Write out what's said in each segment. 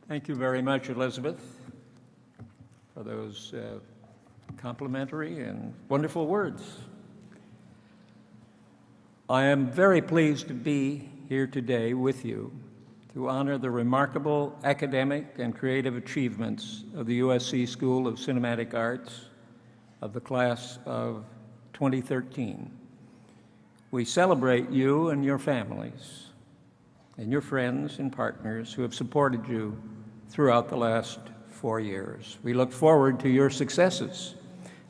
Thank you very much, Elizabeth, for those complimentary and wonderful words. I am very pleased to be here today with you to honor the remarkable academic and creative achievements of the USC School of Cinematic Arts of the class of 2013. We celebrate you and your families and your friends and partners who have supported you throughout the last 4 years. We look forward to your successes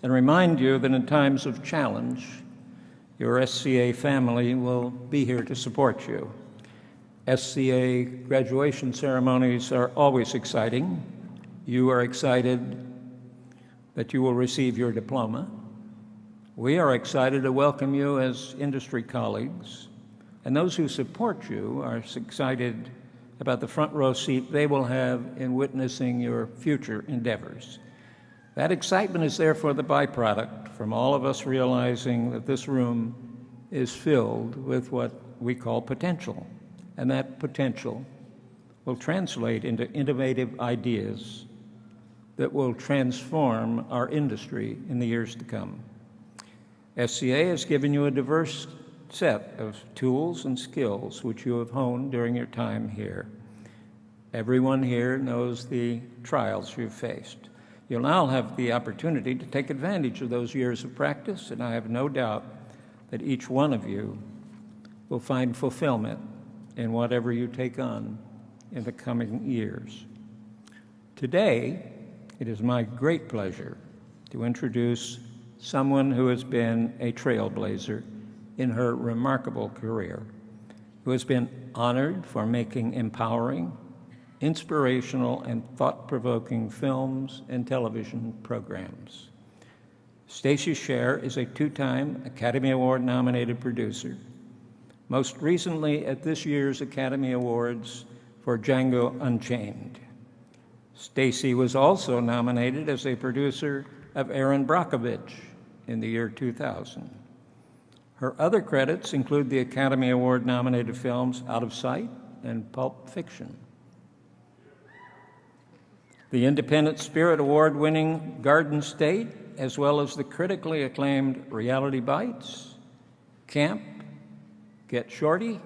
and remind you that in times of challenge, your SCA family will be here to support you. SCA graduation ceremonies are always exciting. You are excited that you will receive your diploma. We are excited to welcome you as industry colleagues, and those who support you are excited about the front row seat they will have in witnessing your future endeavors. That excitement is therefore the byproduct from all of us realizing that this room is filled with what we call potential, and that potential will translate into innovative ideas that will transform our industry in the years to come. SCA has given you a diverse set of tools and skills which you have honed during your time here. Everyone here knows the trials you've faced. You'll now have the opportunity to take advantage of those years of practice, and I have no doubt that each one of you will find fulfillment in whatever you take on in the coming years. Today, it is my great pleasure to introduce someone who has been a trailblazer in her remarkable career, who has been honored for making empowering, inspirational, and thought-provoking films and television programs. Stacey Sher is a two-time Academy Award-nominated producer, most recently at this year's Academy Awards for Django Unchained. Stacey was also nominated as a producer of Erin Brockovich in the year 2000. Her other credits include the Academy Award-nominated films Out of Sight and Pulp Fiction. The Independent Spirit Award-winning Garden State, as well as the critically acclaimed Reality Bites, Camp, Get Shorty,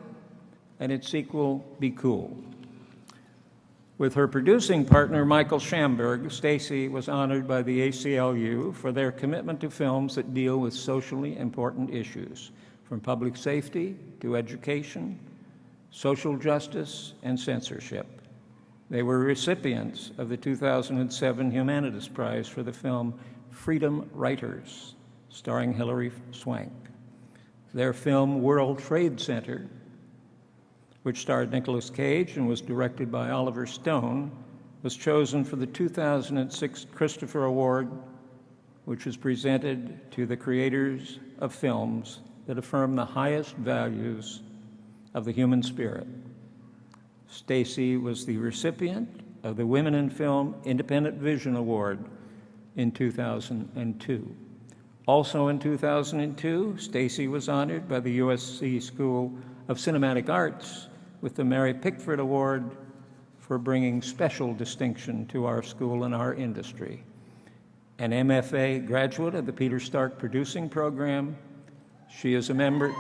and its sequel, Be Cool. With her producing partner, Michael Schamberg, Stacey was honored by the ACLU for their commitment to films that deal with socially important issues, from public safety to education, social justice, and censorship. They were recipients of the 2007 Humanities Prize for the film Freedom Writers, starring Hilary Swank. Their film World Trade Center, which starred Nicolas Cage and was directed by Oliver Stone, was chosen for the 2006 Christopher Award, which was presented to the creators of films that affirm the highest values of the human spirit. Stacey was the recipient of the Women in Film Independent Vision Award in 2002. Also in 2002, Stacey was honored by the USC School of Cinematic Arts with the Mary Pickford Award for bringing special distinction to our school and our industry. An MFA graduate of the Peter Stark Producing Program, she is a member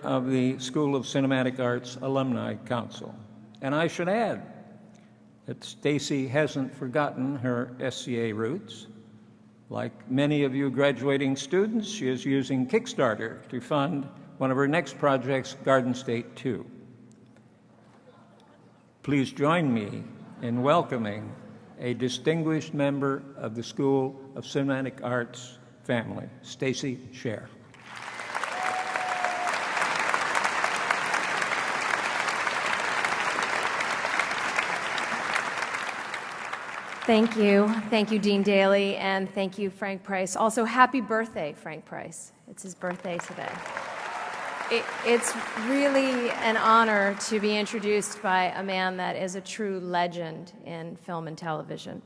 of the School of Cinematic Arts Alumni Council. And I should add that Stacey hasn't forgotten her SCA roots. Like many of you graduating students, she is using Kickstarter to fund one of her next projects, Garden State 2. Please join me in welcoming a distinguished member of the School of Cinematic Arts family, Stacey Sher. Thank you. Thank you, Dean Daly, and thank you, Frank Price. Also, happy birthday, Frank Price. It's his birthday today. It's really an honor to be introduced by a man that is a true legend in film and television.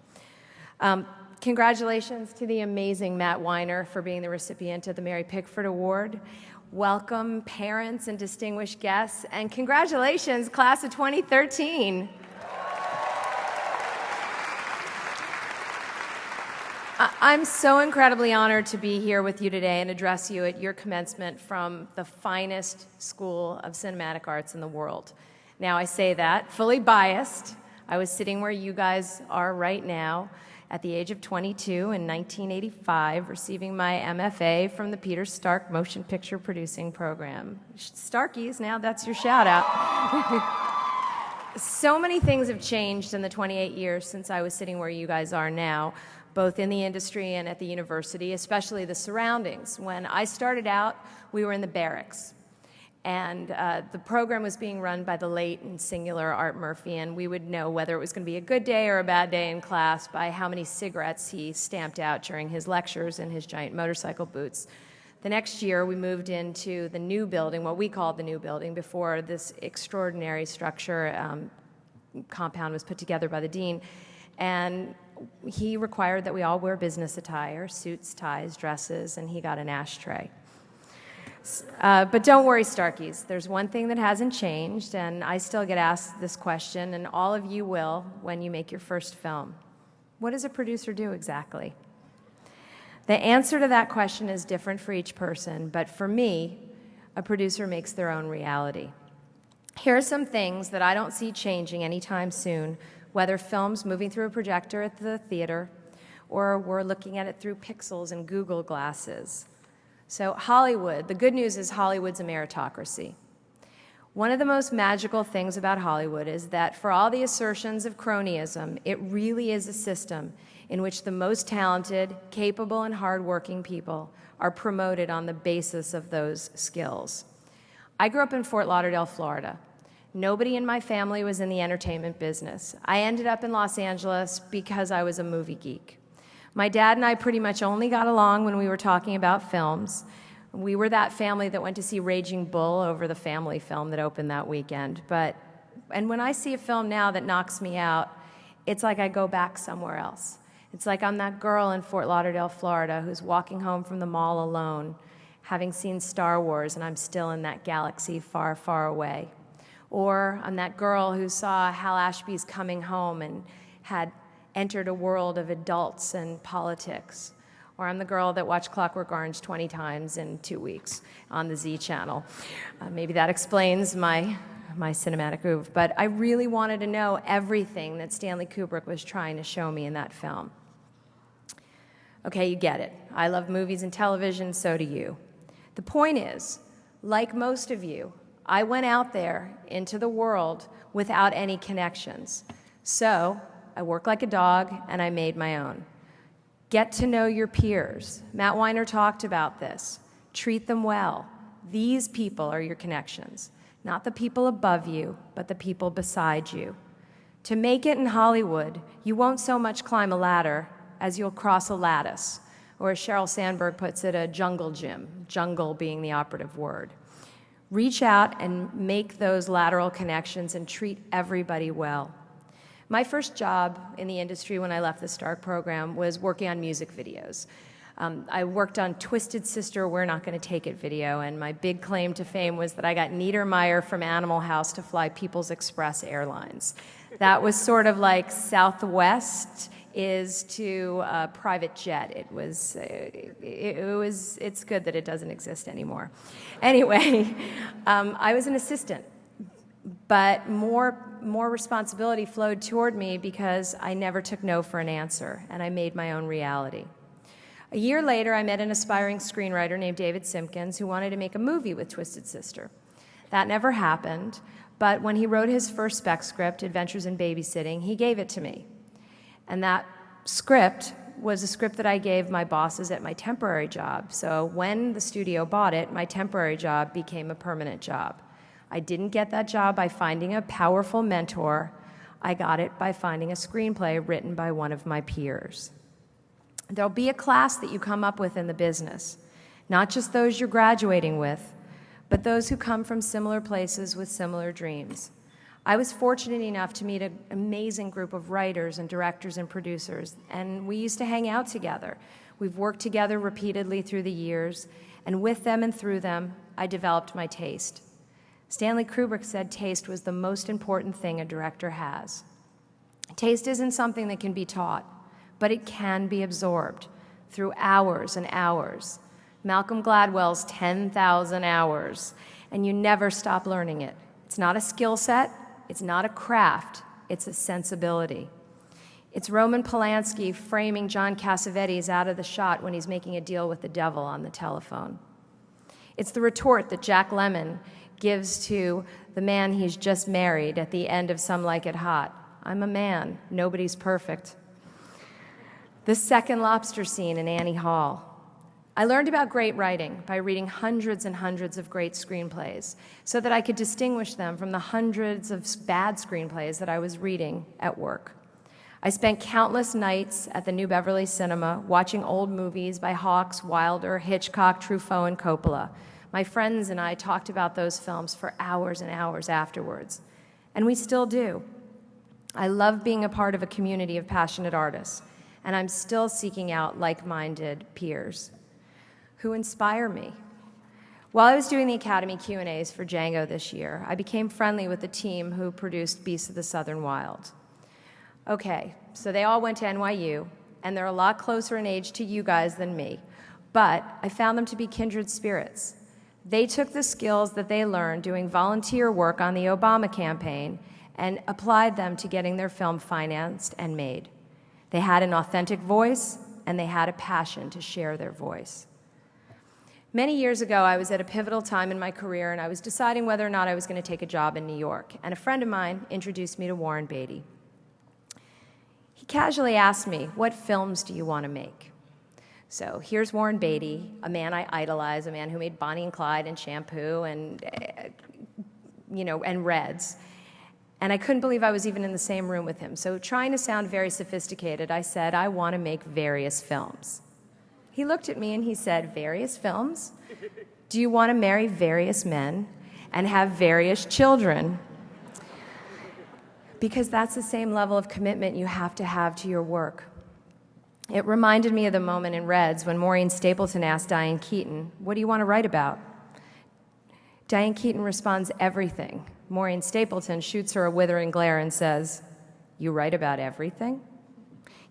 Congratulations to the amazing Matt Weiner for being the recipient of the Mary Pickford Award. welcome parents and distinguished guests, and congratulations, class of 2013. I'm so incredibly honored to be here with you today and address you at your commencement from the finest school of cinematic arts in the world. Now, I say that fully biased. I was sitting where you guys are right now at the age of 22 in 1985, receiving my MFA from the Peter Stark Motion Picture Producing Program. Starkies, now that's your shout out. So many things have changed in the 28 years since I was sitting where you guys are now, both in the industry and at the university, especially the surroundings. When I started out, we were in the barracks. And the program was being run by the late and singular Art Murphy, and we would know whether it was going to be a good day or a bad day in class by how many cigarettes he stamped out during his lectures in his giant motorcycle boots. The next year, we moved into the new building, what we called the new building, before this extraordinary structure compound was put together by the dean. And he required that we all wear business attire, suits, ties, dresses, and he got an ashtray. But don't worry, Starkies. There's one thing that hasn't changed, and I still get asked this question, and all of you will when you make your first film. What does a producer do exactly? The answer to that question is different for each person, but for me, a producer makes their own reality. Here are some things that I don't see changing anytime soon, whether film's moving through a projector at the theater or we're looking at it through pixels and Google glasses. So Hollywood, the good news is Hollywood's a meritocracy. One of the most magical things about Hollywood is that for all the assertions of cronyism, it really is a system in which the most talented, capable, and hardworking people are promoted on the basis of those skills. I grew up in Fort Lauderdale, Florida. Nobody in my family was in the entertainment business. I ended up in Los Angeles because I was a movie geek. My dad and I pretty much only got along when we were talking about films. We were that family that went to see Raging Bull over the family film that opened that weekend. And when I see a film now that knocks me out, it's like I go back somewhere else. It's like I'm that girl in Fort Lauderdale, Florida, who's walking home from the mall alone, having seen Star Wars, and I'm still in that galaxy far, far away. Or I'm that girl who saw Hal Ashby's Coming Home and had entered a world of adults and politics. Or I'm the girl that watched Clockwork Orange 20 times in 2 weeks on the Z channel. Maybe that explains my cinematic groove. But I really wanted to know everything that Stanley Kubrick was trying to show me in that film. Okay, you get it. I love movies and television, so do you. The point is, like most of you, I went out there into the world without any connections. So I worked like a dog, and I made my own. Get to know your peers. Matt Weiner talked about this. Treat them well. These people are your connections, not the people above you, but the people beside you. To make it in Hollywood, you won't so much climb a ladder as you'll cross a lattice, or as Sheryl Sandberg puts it, a jungle gym, jungle being the operative word. Reach out and make those lateral connections and treat everybody well. My first job in the industry when I left the Stark program was working on music videos. I worked on Twisted Sister, We're Not Gonna Take It video, and my big claim to fame was that I got Niedermeyer from Animal House to fly People's Express Airlines. That was sort of like Southwest is to a private jet. It's good that it doesn't exist anymore. Anyway, I was an assistant, but more responsibility flowed toward me because I never took no for an answer, and I made my own reality. A year later, I met an aspiring screenwriter named David Simpkins who wanted to make a movie with Twisted Sister. That never happened, but when he wrote his first spec script, Adventures in Babysitting, he gave it to me. And that script was a script that I gave my bosses at my temporary job. So when the studio bought it, my temporary job became a permanent job. I didn't get that job by finding a powerful mentor. I got it by finding a screenplay written by one of my peers. There'll be a class that you come up with in the business, not just those you're graduating with, but those who come from similar places with similar dreams. I was fortunate enough to meet an amazing group of writers and directors and producers, and we used to hang out together. We've worked together repeatedly through the years, and with them and through them, I developed my taste. Stanley Kubrick said taste was the most important thing a director has. Taste isn't something that can be taught, but it can be absorbed through hours and hours. Malcolm Gladwell's 10,000 hours, and you never stop learning it. It's not a skill set, it's not a craft, it's a sensibility. It's Roman Polanski framing John Cassavetes out of the shot when he's making a deal with the devil on the telephone. It's the retort that Jack Lemmon gives to the man he's just married at the end of Some Like It Hot. I'm a man, nobody's perfect. The second lobster scene in Annie Hall. I learned about great writing by reading hundreds and hundreds of great screenplays so that I could distinguish them from the hundreds of bad screenplays that I was reading at work. I spent countless nights at the New Beverly Cinema watching old movies by Hawks, Wilder, Hitchcock, Truffaut, and Coppola. My friends and I talked about those films for hours and hours afterwards, and we still do. I love being a part of a community of passionate artists, and I'm still seeking out like-minded peers who inspire me. While I was doing the Academy Q&As for Django this year, I became friendly with the team who produced Beasts of the Southern Wild. Okay, so they all went to NYU, and they're a lot closer in age to you guys than me, but I found them to be kindred spirits. They took the skills that they learned doing volunteer work on the Obama campaign and applied them to getting their film financed and made. They had an authentic voice, and they had a passion to share their voice. Many years ago, I was at a pivotal time in my career, and I was deciding whether or not I was going to take a job in New York, and a friend of mine introduced me to Warren Beatty. He casually asked me, "What films do you want to make?" So here's Warren Beatty, a man I idolize, a man who made Bonnie and Clyde and Shampoo and, and Reds. And I couldn't believe I was even in the same room with him. So trying to sound very sophisticated, I said, "I want to make various films." He looked at me and he said, "Various films? Do you want to marry various men and have various children?" Because that's the same level of commitment you have to your work. It reminded me of the moment in Reds when Maureen Stapleton asked Diane Keaton, "What do you want to write about?" Diane Keaton responds, "Everything." Maureen Stapleton shoots her a withering glare and says, "You write about everything?"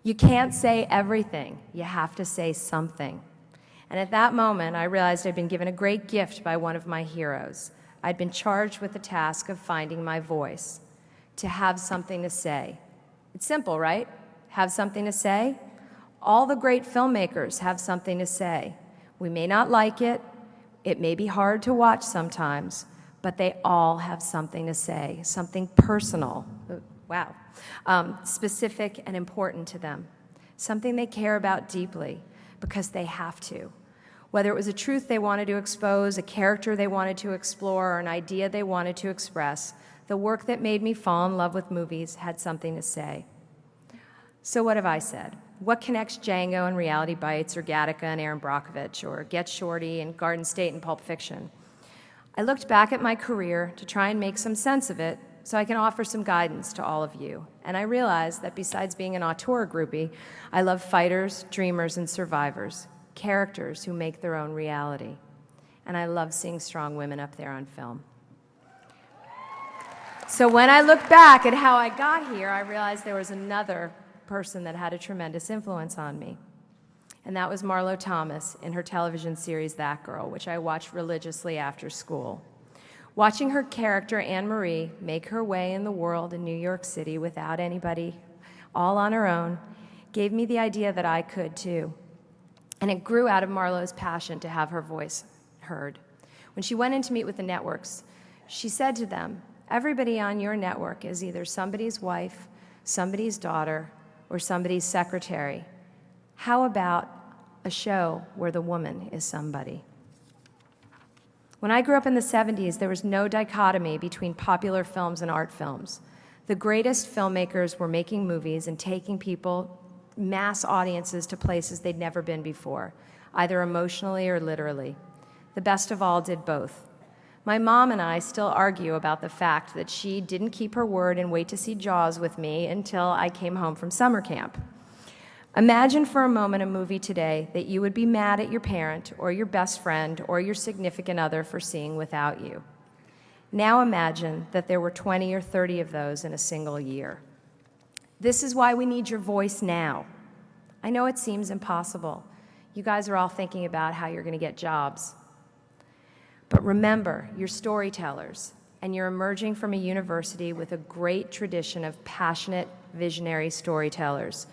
You can't say everything. You have to say something. And at that moment, I realized I'd been given a great gift by one of my heroes. I'd been charged with the task of finding my voice, to have something to say. It's simple, right? Have something to say? All the great filmmakers have something to say. We may not like it. It may be hard to watch sometimes, but they all have something to say, something personal. Wow. Specific and important to them, something they care about deeply because they have to. Whether it was a truth they wanted to expose, a character they wanted to explore, or an idea they wanted to express, the work that made me fall in love with movies had something to say. So what have I said? What connects Django and Reality Bites, or Gattaca and Aaron Brockovich, or Get Shorty and Garden State and Pulp Fiction? I looked back at my career to try and make some sense of it so I can offer some guidance to all of you. And I realized that besides being an auteur groupie, I love fighters, dreamers, and survivors, characters who make their own reality. And I love seeing strong women up there on film. So when I look back at how I got here, I realized there was another person that had a tremendous influence on me. And that was Marlo Thomas in her television series, That Girl, which I watched religiously after school. Watching her character, Anne-Marie, make her way in the world in New York City without anybody, all on her own, gave me the idea that I could too. And it grew out of Marlo's passion to have her voice heard. When she went in to meet with the networks, she said to them, "Everybody on your network is either somebody's wife, somebody's daughter, or somebody's secretary. How about a show where the woman is somebody?" When I grew up in the 70s, there was no dichotomy between popular films and art films. The greatest filmmakers were making movies and taking people, mass audiences, to places they'd never been before, either emotionally or literally. The best of all did both. My mom and I still argue about the fact that she didn't keep her word and wait to see Jaws with me until I came home from summer camp. Imagine for a moment a movie today that you would be mad at your parent or your best friend or your significant other for seeing without you. Now imagine that there were 20 or 30 of those in a single year. This is why we need your voice now. I know it seems impossible. You guys are all thinking about how you're going to get jobs. But remember, you're storytellers, and you're emerging from a university with a great tradition of passionate, visionary storytellers.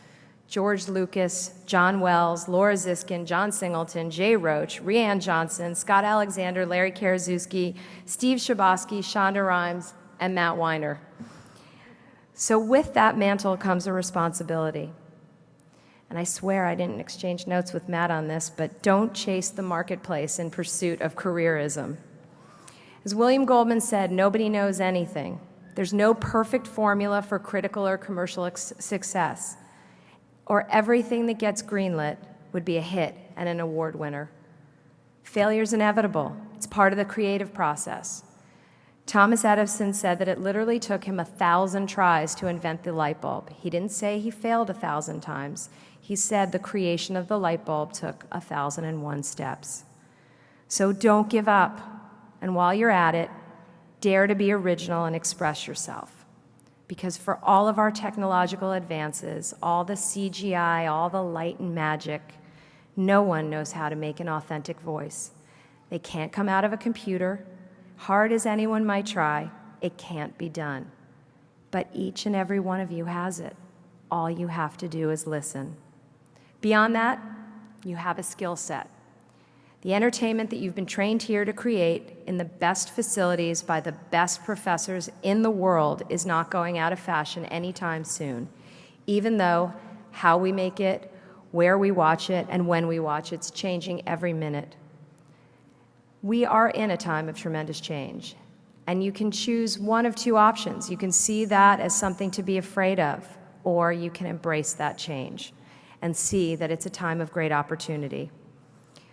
George Lucas, John Wells, Laura Ziskin, John Singleton, Jay Roach, Rianne Johnson, Scott Alexander, Larry Karaszewski, Steve Shabosky, Shonda Rhimes, and Matt Weiner. So with that mantle comes a responsibility. And I swear I didn't exchange notes with Matt on this, but don't chase the marketplace in pursuit of careerism. As William Goldman said, nobody knows anything. There's no perfect formula for critical or commercial success, or everything that gets greenlit would be a hit and an award winner. Failure's inevitable. It's part of the creative process. Thomas Edison said that it literally took him 1,000 tries to invent the light bulb. He didn't say he failed 1,000 times. He said the creation of the light bulb took 1,001 steps. So don't give up. And while you're at it, dare to be original and express yourself. Because for all of our technological advances, all the CGI, all the light and magic, no one knows how to make an authentic voice. They can't come out of a computer. Hard as anyone might try, it can't be done. But each and every one of you has it. All you have to do is listen. Beyond that, you have a skill set. The entertainment that you've been trained here to create in the best facilities by the best professors in the world is not going out of fashion anytime soon, even though how we make it, where we watch it, and when we watch it's changing every minute. We are in a time of tremendous change, and you can choose one of two options. You can see that as something to be afraid of, or you can embrace that change and see that it's a time of great opportunity.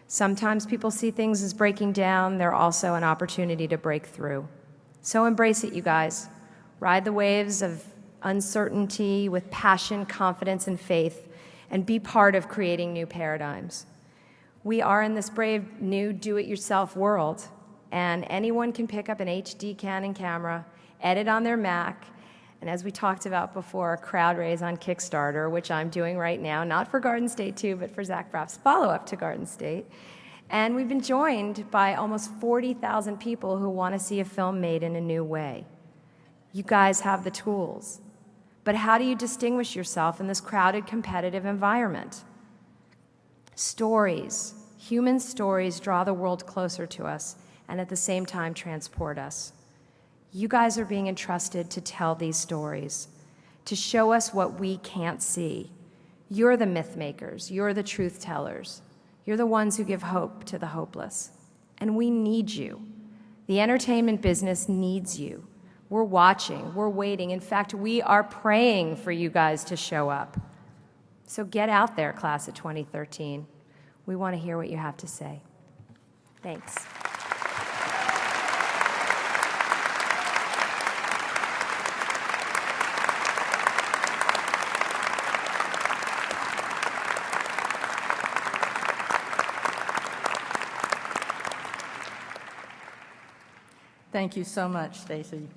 Sometimes people see things as breaking down. They're also an opportunity to break through. So embrace it, you guys. Ride the waves of uncertainty with passion, confidence, and faith, and be part of creating new paradigms. We are in this brave new do-it-yourself world, and anyone can pick up an HD Canon camera, edit on their Mac, and as we talked about before, crowd raise on Kickstarter, which I'm doing right now, not for Garden State 2, but for Zach Braff's follow-up to Garden State. And we've been joined by almost 40,000 people who want to see a film made in a new way. You guys have the tools. But how do you distinguish yourself in this crowded, competitive environment? Stories, human stories, draw the world closer to us and at the same time transport us. You guys are being entrusted to tell these stories, to show us what we can't see. You're the myth makers. You're the truth tellers. You're the ones who give hope to the hopeless. And we need you. The entertainment business needs you. We're watching. We're waiting. In fact, we are praying for you guys to show up. So get out there, class of 2013. We want to hear what you have to say. Thanks. Thank you so much, Stacey.